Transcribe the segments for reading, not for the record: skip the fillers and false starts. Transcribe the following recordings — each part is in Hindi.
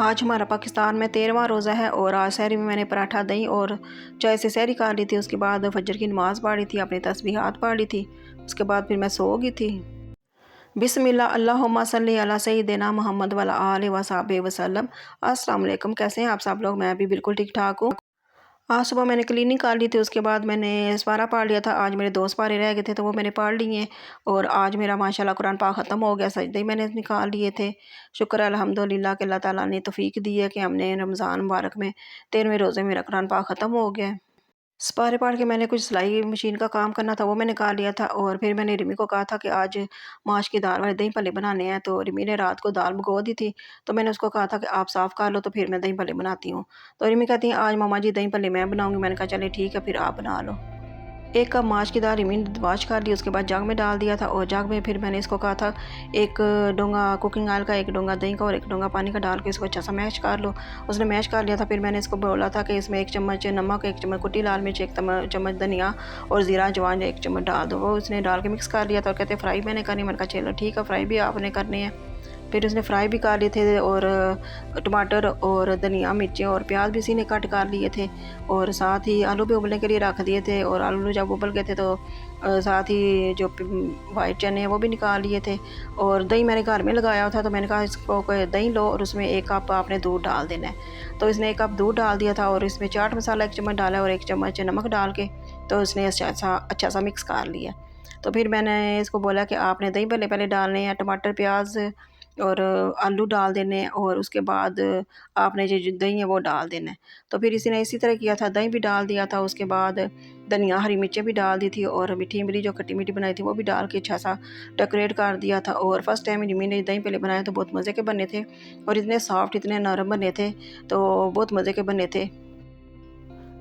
आज हमारा पाकिस्तान में 13वां रोज़ा है और आज सहरी में मैंने पराठा दही और चाय से सहरी खा ली थी। उसके बाद फजर की नमाज़ पढ़ी थी, अपनी तस्बीहात पढ़ ली थी। उसके बाद फिर मैं सो गई थी। बिस्मिल्लाह अल्लाहुम्मा सल्ली अला सय्यिदिना मोहम्मद व अला आलिहि व सहाबिहि वसल्लम। अस्सलाम वालेकुम, कैसे हैं आप सब लोग? मैं भी बिल्कुल ठीक ठाक हूँ। आज सुबह मैंने क्लीनिंग कर ली थी, उसके बाद मैंने सपारा पढ़ लिया था। आज मेरे 2 सपारे रह गए थे तो वो मैंने पढ़ लिए और आज मेरा माशाल्लाह कुरान पाक ख़त्म हो गया। सजदे ही मैंने निकाल लिए थे। शुक्र है अल्हम्दुलिल्लाह कि अल्लाह ताला ने तौफ़ीक दी है कि हमने रमज़ान मुबारक में 13वें रोज़े में मेरा कुरान पाक ख़त्म हो गया है। सपारे पढ़ के मैंने कुछ सिलाई मशीन का काम करना था, वो मैंने कर लिया था और फिर मैंने रिमी को कहा था कि आज माश की दाल वाले दही भल्ले बनाने हैं। तो रिमी ने रात को दाल भिगो दी थी, तो मैंने उसको कहा था कि आप साफ़ कर लो तो फिर मैं दही भल्ले बनाती हूँ। तो रिमी कहती है आज मम्मा जी दही भल्ले मैं बनाऊँगी। मैंने कहा चले ठीक है, फिर आप बना लो। 1 कप माश की दाल रिमी ने वॉश कर ली, उसके बाद जग में डाल दिया था और जग में फिर मैंने इसको कहा था 1 डोंगा कुकिंग ऑयल का, 1 डोंगा दही का और 1 डोंगा पानी का डाल के इसको अच्छा सा मैश कर लो। उसने मैश कर लिया था। फिर मैंने इसको बोला था कि इसमें 1 चम्मच नमक, 1 चम्मच कुटी लाल मिर्च, 1 चम्मच धनिया और ज़ीरा अजवाइन 1 चम्मच डाल दो। वो उसने डाल के मिक्स कर लिया था और कहते फ्राई मैंने करनी। मैंने कहा चलो ठीक है, फ्राई भी आपने करनी है। फिर उसने फ्राई भी कर लिए थे और टमाटर और धनिया मिर्चें और प्याज भी इसी ने कट कर लिए थे और साथ ही आलू भी उबलने के लिए रख दिए थे और आलू जब उबल गए थे तो साथ ही जो वाइट चने हैं वो भी निकाल लिए थे और दही मैंने घर में लगाया था। तो मैंने कहा इसको दही लो और उसमें 1 कप आपने दूध डाल देना है। तो इसने 1 कप दूध डाल दिया था और इसमें चाट मसाला 1 चम्मच डाला और 1 चम्मच नमक डाल के तो उसने अच्छा सा मिक्स कर लिया। तो फिर मैंने इसको बोला कि आपने दही भल्ले पहले डालने हैं, टमाटर प्याज और आलू डाल देने हैं और उसके बाद आपने जो दही है वो डाल देना है। तो फिर इसी ने इसी तरह किया था, दही भी डाल दिया था। उसके बाद धनिया हरी मिर्चें भी डाल दी थी और मीठी इमली जो खट्टी मीठी बनाई थी वो भी डाल के अच्छा सा डेकोरेट कर दिया था। और फर्स्ट टाइम रिमी ने दही पहले बनाए तो बहुत मज़े के बने थे और इतने सॉफ्ट इतने नरम बने थे, तो बहुत मज़े के बने थे।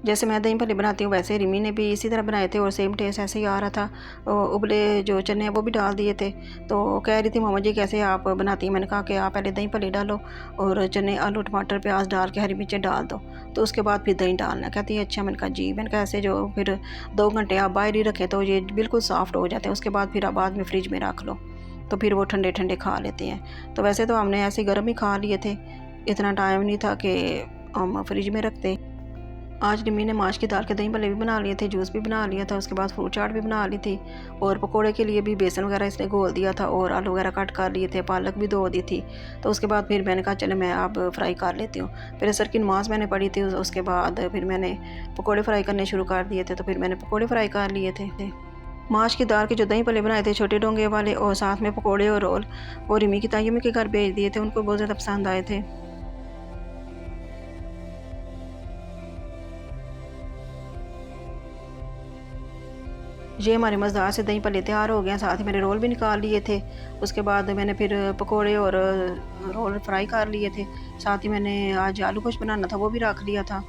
जैसे मैं दही भल्ले बनाती हूँ वैसे रिमी ने भी इसी तरह बनाए थे और सेम टेस्ट ऐसे ही आ रहा था। उबले जो चने हैं वो भी डाल दिए थे। तो कह रही थी मामा जी कैसे आप बनाती हैं? मैंने कहा कि आप पहले दही भल्ले डालो और चने आलू टमाटर प्याज डाल के हरी मिर्चें डाल दो, तो उसके बाद फिर दही डालना। कहती है अच्छा। मैंने कहा जी। मैंने कहा ऐसे जो फिर 2 घंटे आप बाहर ही रखें तो ये बिल्कुल सॉफ्ट हो जाते हैं। उसके बाद फिर आप बाद में फ्रिज में रख लो तो फिर वो ठंडे ठंडे खा लेते हैं। तो वैसे तो हमने ऐसे गर्म ही खा लिए थे, इतना टाइम नहीं था कि हम फ्रिज में रखते। आज रिमी ने माश की दाल के दही भल्ले भी बना लिए थे, जूस भी बना लिया था, उसके बाद फ्रूट चाट भी बना ली थी और पकोड़े के लिए भी बेसन वगैरह इसने घोल दिया था और आलू वगैरह कट कर लिए थे, पालक भी धो दी थी। तो उसके बाद फिर मैंने कहा चले मैं अब फ्राई कर लेती हूँ। फिर असर की नमाज़ मैंने पढ़ी थी, उसके बाद फिर मैंने पकौड़े फ्राई करने शुरू कर दिए थे। तो फिर मैंने पकौड़े फ्राई कर लिए थे। माश की दाल के जो दही भल्ले बनाए थे छोटे डोंगे वाले और साथ में पकौड़े और रोल, वो रिमी की तायमी के घर भेज दिए थे, उनको बहुत ज़्यादा पसंद आए थे। ये हमारे मज़ेदार से दही भल्ले तैयार हो गए हैं। साथ ही मैंने रोल भी निकाल लिए थे। उसके बाद मैंने फिर पकोड़े और रोल फ्राई कर लिए थे। साथ ही मैंने आज आलू गोश्त बनाना था वो भी रख लिया था।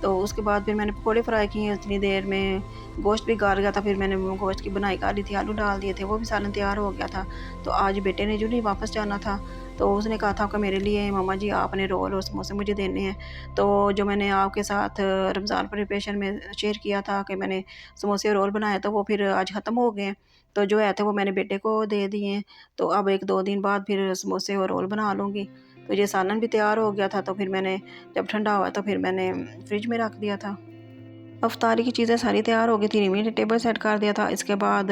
तो उसके बाद फिर मैंने पकोड़े फ्राई किए, उतनी देर में गोश्त भी गाल गया था। फिर मैंने वो गोश्त की बनाई कर ली थी, आलू डाल दिए थे, वो भी सालन तैयार हो गया था। तो आज बेटे ने जो नहीं वापस जाना था तो उसने कहा था कि मेरे लिए मामा जी आपने रोल और समोसे मुझे देने हैं। तो जो मैंने आपके साथ रमज़ान प्रिपरेशन में शेयर किया था कि मैंने समोसे और रोल बनाए तो वो फिर आज ख़त्म हो गए हैं। तो जो है थे वो मैंने बेटे को दे दिए हैं। तो अब 1-2 दिन बाद फिर समोसे और रोल बना लूँगी। तो ये सालन भी तैयार हो गया था तो फिर मैंने जब ठंडा हुआ तो फिर मैंने फ्रिज में रख दिया था। अफ्तारी की चीज़ें सारी तैयार हो गई थी, रिमी ने टेबल सेट कर दिया था। इसके बाद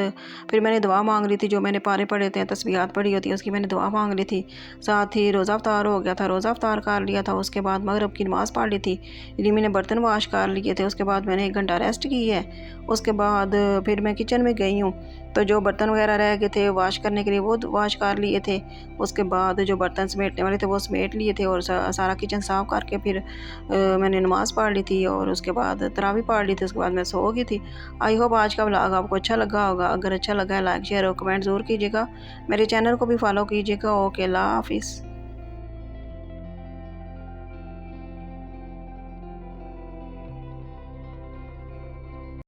फिर मैंने दुआ मांग ली थी, जो मैंने पारे पढ़े थे, तस्बीहात पढ़ी होती है उसकी मैंने दुआ मांग ली थी। साथ ही रोज़ा अफ्तार हो गया था, रोज़ा अफ्तार कर लिया था। उसके बाद मगरिब की नमाज़ पढ़ ली थी, रिमी ने बर्तन वाश कर लिए थे। उसके बाद मैंने 1 घंटा रेस्ट की है। उसके बाद फिर मैं किचन में गई हूँ, तो जो बर्तन वगैरह रह गए थे वाश करने के लिए वो वाश कर लिए थे। उसके बाद जो बर्तन समेटने वाले थे वो समेट लिए थे और सारा किचन साफ़ करके फिर मैंने नमाज़ पढ़ ली थी और उसके बाद तरावी पढ़ ली थी। उसके बाद मैं सो गई थी। आई होप आज का व्लॉग आपको अच्छा लगा होगा। अगर अच्छा लगा है लाइक शेयर और कमेंट ज़रूर कीजिएगा। मेरे चैनल को भी फॉलो कीजिएगा। ओके, अल्लाह हाफ़िज़।